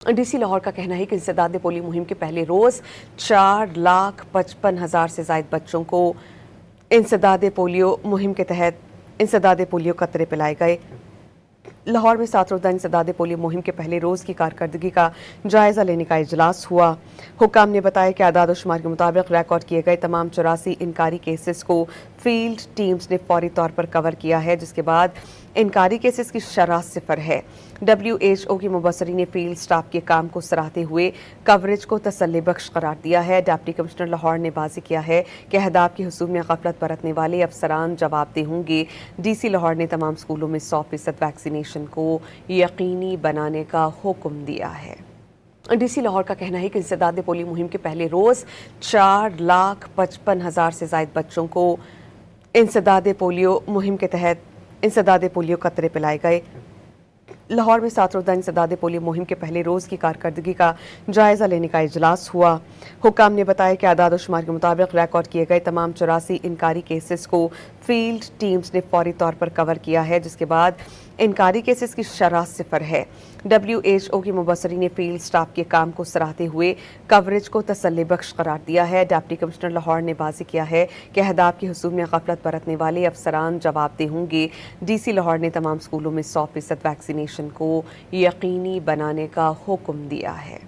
D C Lahore کا کہنا ہے کہ انسداد پولیو مہم کے پہلے روز 4,55,000 سے زائد بچوں کو انسداد پولیو مہم کے تحت انسداد پولیو قطرے پلائے گئے۔ لاہور میں 7 روزہ انسداد پولیو مہم کے پہلے روز کی کارکردگی کا جائزہ لینے کا اجلاس ہوا۔ حکام نے بتایا کہ اعداد و شمار کے مطابق ریکارڈ کیے گئے تمام 84 انکاری کیسز کو فیلڈ ٹیمز نے فوری طور پر کور کیا ہے، جس کے بعد انکاری کیسز کی شرح 0 ہے۔ WHO کی مبصرین نے فیلڈ سٹاف کے کام کو سراہتے ہوئے کوریج کو تسلی بخش قرار دیا ہے۔ ڈپٹی کمشنر لاہور نے واضح کیا ہے کہ اہداف کے حصول میں غفلت برتنے والے افسران جواب دہ ہوں گے۔ ڈی سی لاہور نے تمام اسکولوں میں 100% ویکسینیشن کو یقینی بنانے کا حکم دیا ہے۔ ڈی سی لاہور کا کہنا ہے کہ انسداد پولیو مہم کے پہلے روز 4,55,000 سے زائد بچوں کو انسداد پولیو مہم کے تحت انسداد پولیو قطرے پلائے گئے۔ لاہور میں 7 روزہ انسداد پولیو مہم کے پہلے روز کی کارکردگی کا جائزہ لینے کا اجلاس ہوا۔ حکام نے بتایا کہ اعداد و شمار کے مطابق ریکارڈ کیے گئے تمام 84 انکاری کیسز کو فیلڈ ٹیمز نے فوری طور پر کور کیا ہے، جس کے بعد انکاری کیسز کی شرح 0 ہے۔ WHO کی مبصرین نے فیلڈ سٹاف کے کام کو سراہتے ہوئے کوریج کو تسلی بخش قرار دیا ہے۔ ڈپٹی کمشنر لاہور نے واضح کیا ہے کہ اہداف کے حصول میں غفلت برتنے والے افسران جواب دہ ہوں گے۔ ڈی سی لاہور نے تمام اسکولوں میں 100% ویکسینیشن کو یقینی بنانے کا حکم دیا ہے۔